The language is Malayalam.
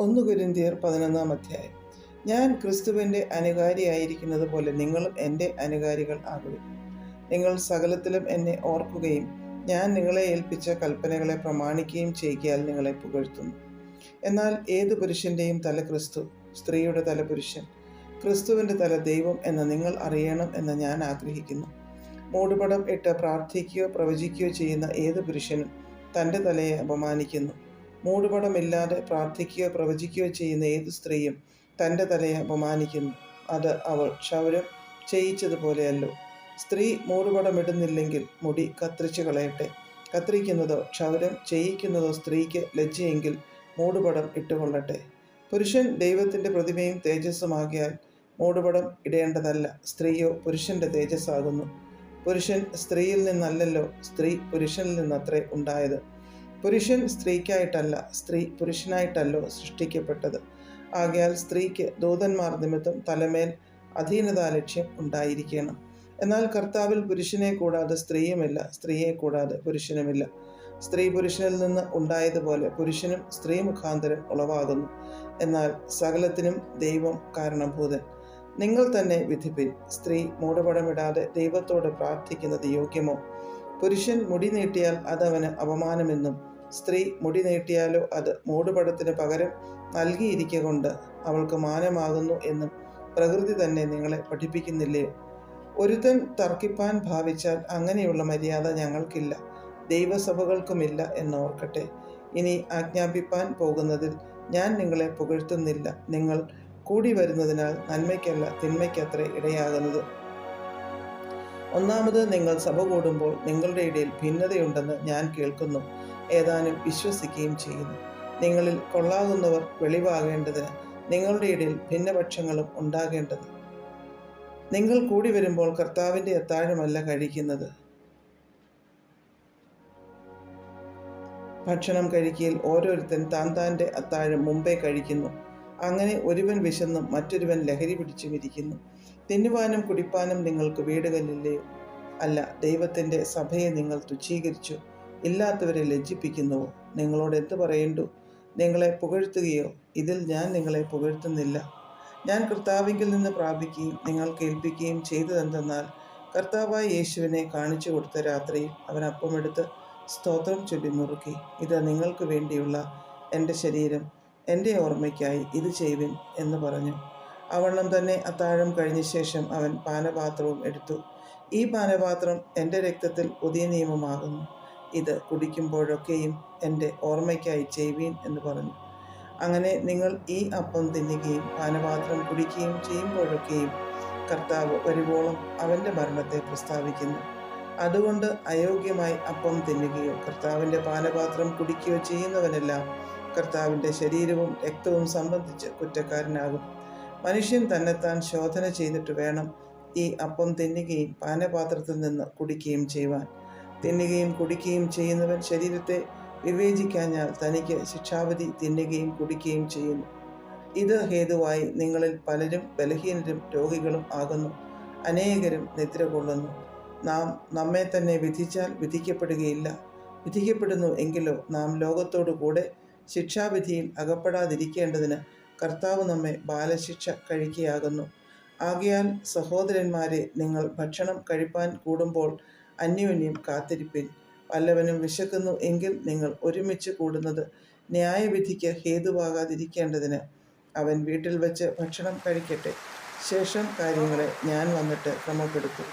1 കൊരിന്ത്യർ 11 അധ്യായം. ഞാൻ ക്രിസ്തുവിൻ്റെ അനുകാരിയായിരിക്കുന്നത് പോലെ നിങ്ങളും എൻ്റെ അനുകാരികൾ ആകുവിൻ. നിങ്ങൾ സകലത്തിലും എന്നെ ഓർക്കുകയും ഞാൻ നിങ്ങളെ ഏൽപ്പിച്ച കൽപ്പനകളെ പ്രമാണിക്കുകയും ചെയ്യിയാൽ നിങ്ങളെ പുകഴ്ത്തുന്നു. എന്നാൽ ഏത് പുരുഷൻ്റെയും തല ക്രിസ്തു, സ്ത്രീയുടെ തല പുരുഷൻ, ക്രിസ്തുവിൻ്റെ തല ദൈവം എന്ന് നിങ്ങൾ അറിയണം എന്ന് ഞാൻ ആഗ്രഹിക്കുന്നു. മൂടുപടം ഇട്ട് പ്രാർത്ഥിക്കുകയോ പ്രവചിക്കുകയോ ചെയ്യുന്ന ഏത് പുരുഷനും തൻ്റെ തലയെ അപമാനിക്കുന്നു. മൂടുപടമില്ലാതെ പ്രാർത്ഥിക്കുകയോ പ്രവചിക്കുകയോ ചെയ്യുന്ന ഏത് സ്ത്രീയും തൻ്റെ തലയെ അപമാനിക്കുന്നു. അത് അവൾ ക്ഷൗരം ചെയ്യിച്ചതുപോലെയല്ലോ. സ്ത്രീ മൂടുപടമിടുന്നില്ലെങ്കിൽ മുടി കത്രിച്ചു കളയട്ടെ. കത്രിക്കുന്നതോ ക്ഷൗരം ചെയ്യിക്കുന്നതോ സ്ത്രീക്ക് ലജ്ജയെങ്കിൽ മൂടുപടം ഇട്ടുകൊള്ളട്ടെ. പുരുഷൻ ദൈവത്തിൻ്റെ പ്രതിമയും തേജസ്സുമാകിയാൽ മൂടുപടം ഇടേണ്ടതല്ല. സ്ത്രീയോ പുരുഷൻ്റെ തേജസ്സാകുന്നു. പുരുഷൻ സ്ത്രീയിൽ നിന്നല്ലല്ലോ, സ്ത്രീ പുരുഷനിൽ നിന്നത്രേ ഉണ്ടായത്. പുരുഷൻ സ്ത്രീക്കായിട്ടല്ല, സ്ത്രീ പുരുഷനായിട്ടല്ലോ സൃഷ്ടിക്കപ്പെട്ടത്. ആകയാൽ സ്ത്രീക്ക് ദൂതന്മാർ നിമിത്തം തലമേൽ അധീനതാലക്ഷ്യം ഉണ്ടായിരിക്കണം. എന്നാൽ കർത്താവിൽ പുരുഷനെ കൂടാതെ സ്ത്രീയുമില്ല, സ്ത്രീയെ കൂടാതെ പുരുഷനുമില്ല. സ്ത്രീ പുരുഷനിൽ നിന്ന് ഉണ്ടായതുപോലെ പുരുഷനും സ്ത്രീ മുഖാന്തരം ഉളവാകുന്നു. എന്നാൽ സകലത്തിനും ദൈവം കാരണഭൂതൻ. നിങ്ങൾ തന്നെ വിധിപ്പിൻ. സ്ത്രീ മൂടുപടമിടാതെ ദൈവത്തോട് പ്രാർത്ഥിക്കുന്നത് യോഗ്യമോ? പുരുഷൻ മുടി നീട്ടിയാൽ അതവന് അപമാനമെന്നും സ്ത്രീ മുടി നീട്ടിയാലോ അത് മൂടുപടത്തിന് പകരം നൽകിയിരിക്കൊണ്ട് അവൾക്ക് മാനമാകുന്നു എന്നും പ്രകൃതി തന്നെ നിങ്ങളെ പഠിപ്പിക്കുന്നില്ലയോ? ഒരുത്തൻ തർക്കിപ്പാൻ ഭാവിച്ചാൽ അങ്ങനെയുള്ള മര്യാദ ഞങ്ങൾക്കില്ല, ദൈവസഭകൾക്കുമില്ല എന്നോർക്കട്ടെ. ഇനി ആജ്ഞാപിപ്പാൻ പോകുന്നതിൽ ഞാൻ നിങ്ങളെ പുകഴ്ത്തുന്നില്ല. നിങ്ങൾ കൂടി വരുന്നതിനാൽ നന്മയ്ക്കല്ല തിന്മയ്ക്കത്രേ ഇടയാകുന്നത്. ഒന്നാമത് നിങ്ങൾ സഭ കൂടുമ്പോൾ നിങ്ങളുടെ ഇടയിൽ ഭിന്നതയുണ്ടെന്ന് ഞാൻ കേൾക്കുന്നു. ഏതാനും വിശ്വസിക്കുകയും ചെയ്യുന്നു. നിങ്ങളിൽ കൊള്ളാകുന്നവർ വെളിവാകേണ്ടതിന് നിങ്ങളുടെ ഇടയിൽ ഭിന്നപക്ഷങ്ങളും ഉണ്ടാകേണ്ടത്. നിങ്ങൾ കൂടി വരുമ്പോൾ കർത്താവിൻ്റെ അത്താഴമല്ല കഴിക്കുന്നത്. ഭക്ഷണം കഴിക്കയിൽ ഓരോരുത്തൻ താൻ താൻ്റെ അത്താഴം മുമ്പേ കഴിക്കുന്നു. അങ്ങനെ ഒരുവൻ വിശന്നും മറ്റൊരുവൻ ലഹരി പിടിച്ചും ഇരിക്കുന്നു. തിന്നുവാനും കുടിപ്പാനും നിങ്ങൾക്ക് വീടുകളില്ലയോ? അല്ല, ദൈവത്തിൻ്റെ സഭയെ നിങ്ങൾ തുച്ഛീകരിച്ചു ഇല്ലാത്തവരെ ലജ്ജിപ്പിക്കുന്നുവോ? നിങ്ങളോട് എന്ത് പറയേണ്ടു? നിങ്ങളെ പുകഴ്ത്തുകയോ? ഇതിൽ ഞാൻ നിങ്ങളെ പുകഴ്ത്തുന്നില്ല. ഞാൻ കർത്താവിങ്കിൽ നിന്ന് പ്രാപിക്കുകയും നിങ്ങൾ കേൾപ്പിക്കുകയും ചെയ്തതെന്തെന്നാൽ, കർത്താവായ യേശുവിനെ കാണിച്ചു കൊടുത്ത രാത്രിയിൽ അവൻ അപ്പമെടുത്ത് സ്തോത്രം ചൊല്ലി നുറുക്കി, ഇത് നിങ്ങൾക്ക് വേണ്ടിയുള്ള എൻ്റെ ശരീരം, എൻ്റെ ഓർമ്മയ്ക്കായി ഇത് ചെയ്യുവിൻ എന്ന് പറഞ്ഞു. അവണ്ണം തന്നെ അത്താഴം കഴിഞ്ഞ ശേഷം അവൻ പാനപാത്രവും എടുത്തു. ഈ പാനപാത്രം എൻ്റെ രക്തത്തിൽ പുതിയ നിയമമാകുന്നു. ഇത് കുടിക്കുമ്പോഴൊക്കെയും എൻ്റെ ഓർമ്മയ്ക്കായി ചെയ്യുവീൻ എന്ന് പറഞ്ഞു. അങ്ങനെ നിങ്ങൾ ഈ അപ്പം തിന്നുകയും പാനപാത്രം കുടിക്കുകയും ചെയ്യുമ്പോഴൊക്കെയും കർത്താവ് വരുവോളം അവൻ്റെ മരണത്തെ പ്രസ്താവിക്കുന്നു. അതുകൊണ്ട് അയോഗ്യമായി അപ്പം തിന്നുകയോ കർത്താവിൻ്റെ പാനപാത്രം കുടിക്കുകയോ ചെയ്യുന്നവനെല്ലാം കർത്താവിൻ്റെ ശരീരവും രക്തവും സംബന്ധിച്ച് കുറ്റക്കാരനാകും. മനുഷ്യൻ തന്നെത്താൻ ശോധന ചെയ്തിട്ട് വേണം ഈ അപ്പം തിന്നുകയും പാനപാത്രത്തിൽ നിന്ന് കുടിക്കുകയും ചെയ്യുവാൻ. തിന്നുകയും കുടിക്കുകയും ചെയ്യുന്നവൻ ശരീരത്തെ വിവേചിക്കാഞ്ഞാൽ തനിക്ക് ശിക്ഷാവിധി തിന്നുകയും കുടിക്കുകയും ചെയ്യുന്നു. ഇത് ഹേതുവായി നിങ്ങളിൽ പലരും ബലഹീനരും രോഗികളും ആകുന്നു, അനേകരും നിദ്ര കൊള്ളുന്നു. നാം നമ്മെ തന്നെ വിധിച്ചാൽ വിധിക്കപ്പെടുകയില്ല. വിധിക്കപ്പെടുന്നു എങ്കിലോ നാം ലോകത്തോടു കൂടെ ശിക്ഷാവിധിയിൽ അകപ്പെടാതിരിക്കേണ്ടതിന് കർത്താവ് നമ്മെ ബാലശിക്ഷ കഴിക്കുകയാകുന്നു. ആകയാൽ സഹോദരന്മാരെ, നിങ്ങൾ ഭക്ഷണം കഴിപ്പാൻ കൂടുമ്പോൾ അന്യോന്യം കാത്തിരിപ്പിൻ. വല്ലവനും വിശക്കുന്നു എങ്കിൽ നിങ്ങൾ ഒരുമിച്ച് കൂടുന്നത് ന്യായവിധിക്ക് ഹേതുവാകാതിരിക്കേണ്ടതിന് അവൻ വീട്ടിൽ വെച്ച് ഭക്ഷണം കഴിക്കട്ടെ. ശേഷം കാര്യങ്ങളെ ഞാൻ വന്നിട്ട് ക്രമപ്പെടുത്തും.